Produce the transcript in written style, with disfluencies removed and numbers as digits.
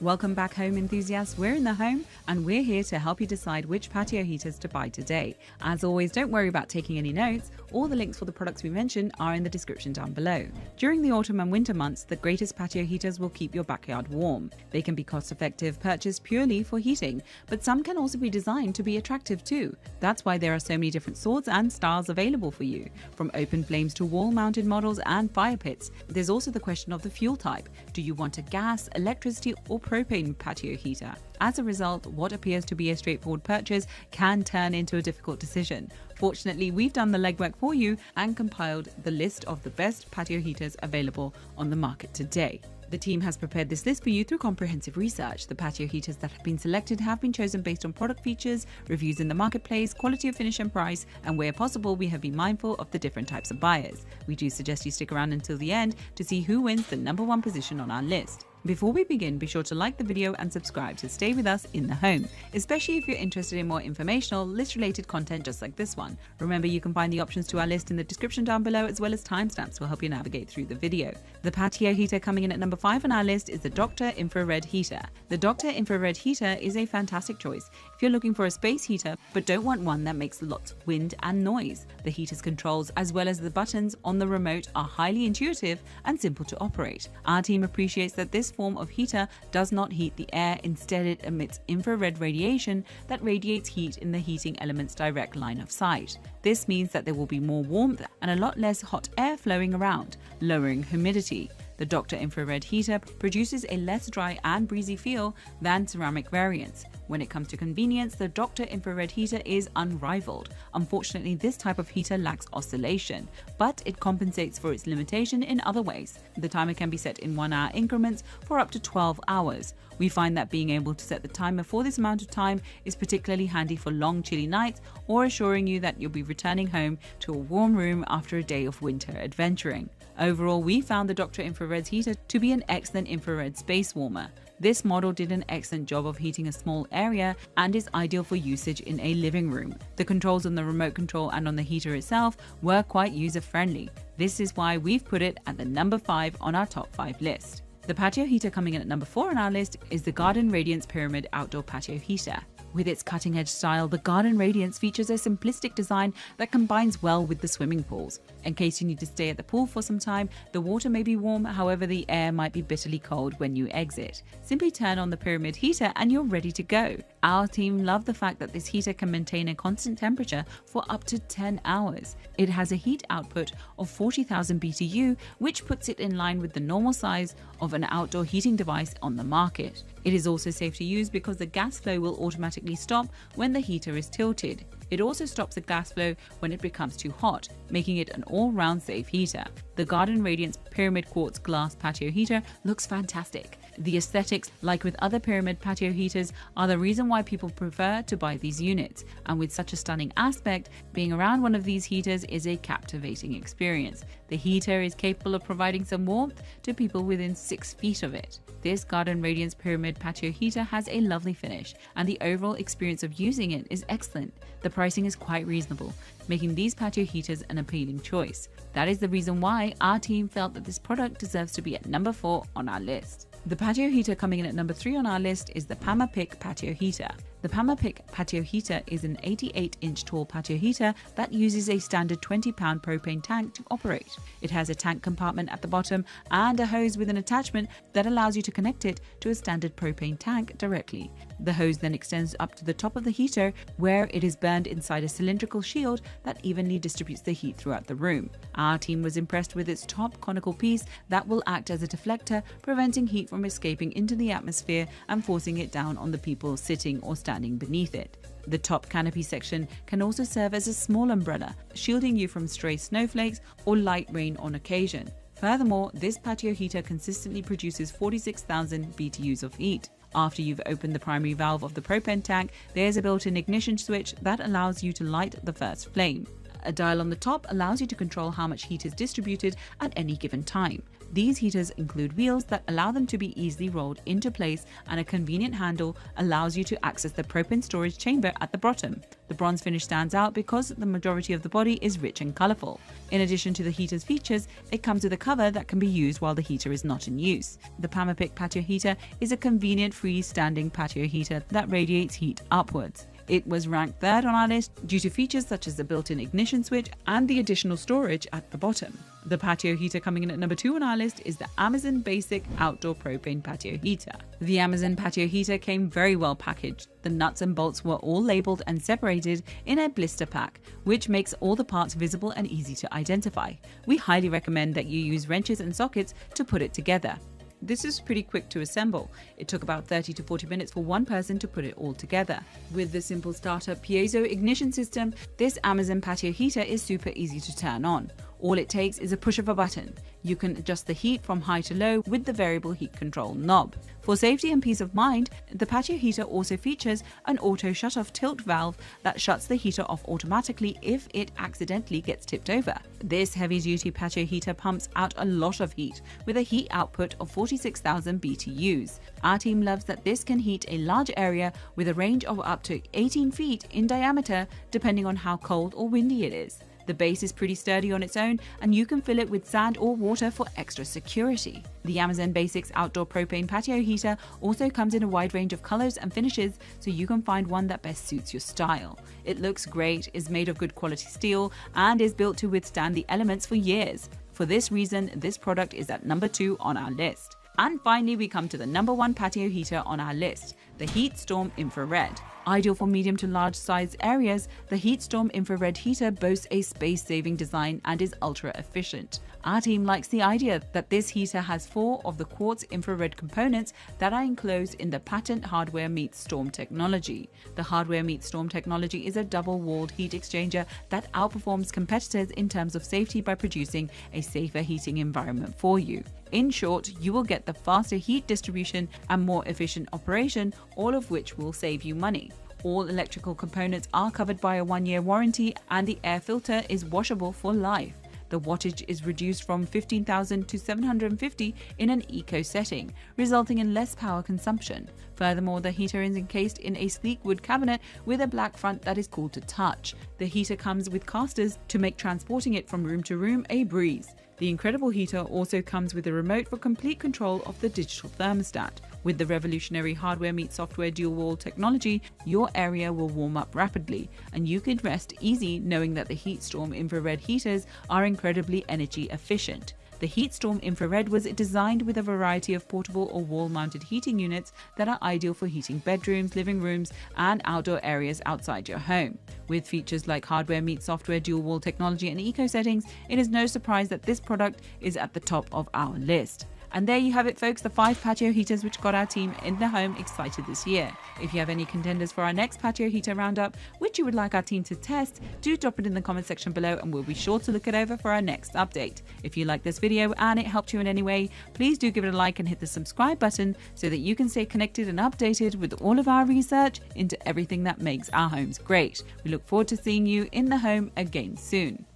Welcome back home enthusiasts, we're in the home and we're here to help you decide which patio heaters to buy today. As always, don't worry about taking any notes, all the links for the products we mentioned are in the description down below. During the autumn and winter months, the greatest patio heaters will keep your backyard warm. They can be cost-effective, purchased purely for heating, but some can also be designed to be attractive too. That's why there are so many different sorts and styles available for you, from open flames to wall-mounted models and fire pits. There's also the question of the fuel type. Do you want a gas, electricity or propane patio heater? As a result, what appears to be a straightforward purchase can turn into a difficult decision. Fortunately, we've done the legwork for you and compiled the list of the best patio heaters available on the market today. The team has prepared this list for you through comprehensive research. The patio heaters that have been selected have been chosen based on product features, reviews in the marketplace, quality of finish and price, and where possible, we have been mindful of the different types of buyers. We do suggest you stick around until the end to see who wins the #1 position on our list. Before we begin, be sure to like the video and subscribe to stay with us in the home, especially if you're interested in more informational, list-related content just like this one. Remember, you can find the options to our list in the description down below, as well as timestamps will help you navigate through the video. The patio heater coming in at number 5 on our list is the Dr. Infrared Heater. The Dr. Infrared Heater is a fantastic choice if you're looking for a space heater but don't want one that makes lots of wind and noise. The heater's controls, as well as the buttons on the remote, are highly intuitive and simple to operate. Our team appreciates that this form of heater does not heat the air, instead it emits infrared radiation that radiates heat in the heating element's direct line of sight. This means that there will be more warmth and a lot less hot air flowing around, lowering humidity. The Dr. Infrared Heater produces a less dry and breezy feel than ceramic variants. When it comes to convenience, the Dr. Infrared Heater is unrivaled. Unfortunately, this type of heater lacks oscillation, but it compensates for its limitation in other ways. The timer can be set in 1-hour increments for up to 12 hours. We find that being able to set the timer for this amount of time is particularly handy for long chilly nights or assuring you that you'll be returning home to a warm room after a day of winter adventuring. Overall, we found the Dr. Infrared Heater to be an excellent infrared space warmer. This model did an excellent job of heating a small area and is ideal for usage in a living room. The controls on the remote control and on the heater itself were quite user-friendly. This is why we've put it at the number 5 on our top 5 list. The patio heater coming in at number 4 on our list is the Garden Radiance Pyramid Outdoor Patio Heater. With its cutting-edge style, the Garden Radiance features a simplistic design that combines well with the swimming pools. In case you need to stay at the pool for some time, the water may be warm, however the air might be bitterly cold when you exit. Simply turn on the pyramid heater and you're ready to go. Our team love the fact that this heater can maintain a constant temperature for up to 10 hours. It has a heat output of 40,000 BTU, which puts it in line with the normal size of an outdoor heating device on the market. It is also safe to use because the gas flow will automatically stop when the heater is tilted. It also stops the gas flow when it becomes too hot, making it an all-round safe heater. The Garden Radiance Pyramid Quartz Glass Patio Heater looks fantastic. The aesthetics, like with other pyramid patio heaters, are the reason why people prefer to buy these units. And with such a stunning aspect, being around one of these heaters is a captivating experience. The heater is capable of providing some warmth to people within 6 feet of it. This Garden Radiance Pyramid Patio Heater has a lovely finish, and the overall experience of using it is excellent. The pricing is quite reasonable, making these patio heaters an appealing choice. That is the reason why our team felt that this product deserves to be at number 4 on our list. The patio heater coming in at number 3 on our list is the PAMAPIC Patio Heater. The PAMAPIC Patio Heater is an 88-inch tall patio heater that uses a standard 20-pound propane tank to operate. It has a tank compartment at the bottom and a hose with an attachment that allows you to connect it to a standard propane tank directly. The hose then extends up to the top of the heater, where it is burned inside a cylindrical shield that evenly distributes the heat throughout the room. Our team was impressed with its top conical piece that will act as a deflector, preventing heat from escaping into the atmosphere and forcing it down on the people sitting or standing beneath it. The top canopy section can also serve as a small umbrella, shielding you from stray snowflakes or light rain on occasion. Furthermore, this patio heater consistently produces 46,000 BTUs of heat. After you've opened the primary valve of the propane tank, there's a built-in ignition switch that allows you to light the first flame. A dial on the top allows you to control how much heat is distributed at any given time. These heaters include wheels that allow them to be easily rolled into place, and a convenient handle allows you to access the propane storage chamber at the bottom. The bronze finish stands out because the majority of the body is rich and colourful. In addition to the heater's features, it comes with a cover that can be used while the heater is not in use. The PAMAPIC patio heater is a convenient freestanding patio heater that radiates heat upwards. It was ranked third on our list due to features such as the built-in ignition switch and the additional storage at the bottom. The patio heater coming in at number 2 on our list is the Amazon Basic Outdoor Propane Patio Heater. The Amazon Patio Heater came very well packaged. The nuts and bolts were all labelled and separated in a blister pack, which makes all the parts visible and easy to identify. We highly recommend that you use wrenches and sockets to put it together. This is pretty quick to assemble. It took about 30 to 40 minutes for one person to put it all together. With the simple startup piezo ignition system, this Amazon patio heater is super easy to turn on. All it takes is a push of a button. You can adjust the heat from high to low with the variable heat control knob. For safety and peace of mind, the patio heater also features an auto shut-off tilt valve that shuts the heater off automatically if it accidentally gets tipped over. This heavy-duty patio heater pumps out a lot of heat with a heat output of 46,000 BTUs. Our team loves that this can heat a large area with a range of up to 18 feet in diameter depending on how cold or windy it is. The base is pretty sturdy on its own, and you can fill it with sand or water for extra security. The Amazon Basics Outdoor Propane Patio Heater also comes in a wide range of colors and finishes, so you can find one that best suits your style. It looks great, is made of good quality steel, and is built to withstand the elements for years. For this reason, this product is at number 2 on our list. And finally, we come to the number 1 patio heater on our list, the HeatStorm Infrared. Ideal for medium to large size areas, the HeatStorm Infrared heater boasts a space-saving design and is ultra efficient. Our team likes the idea that this heater has 4 of the quartz infrared components that are enclosed in the patent hardware meets storm technology. The hardware meets storm technology is a double-walled heat exchanger that outperforms competitors in terms of safety by producing a safer heating environment for you. In short, you will get the faster heat distribution and more efficient operation, all of which will save you money. All electrical components are covered by a 1-year warranty, and the air filter is washable for life. The wattage is reduced from 15,000 to 750 in an eco setting, resulting in less power consumption. Furthermore, the heater is encased in a sleek wood cabinet with a black front that is cool to touch. The heater comes with casters to make transporting it from room to room a breeze. The incredible heater also comes with a remote for complete control of the digital thermostat. With the revolutionary hardware meets software dual-wall technology, your area will warm up rapidly, and you can rest easy knowing that the HeatStorm infrared heaters are incredibly energy efficient. The HeatStorm Infrared was designed with a variety of portable or wall-mounted heating units that are ideal for heating bedrooms, living rooms, and outdoor areas outside your home. With features like hardware meets software dual-wall technology and eco settings, it is no surprise that this product is at the top of our list. And there you have it, folks, the 5 patio heaters which got our team in the home excited this year. If you have any contenders for our next patio heater roundup, which you would like our team to test, do drop it in the comment section below and we'll be sure to look it over for our next update. If you like this video and it helped you in any way, please do give it a like and hit the subscribe button so that you can stay connected and updated with all of our research into everything that makes our homes great. We look forward to seeing you in the home again soon.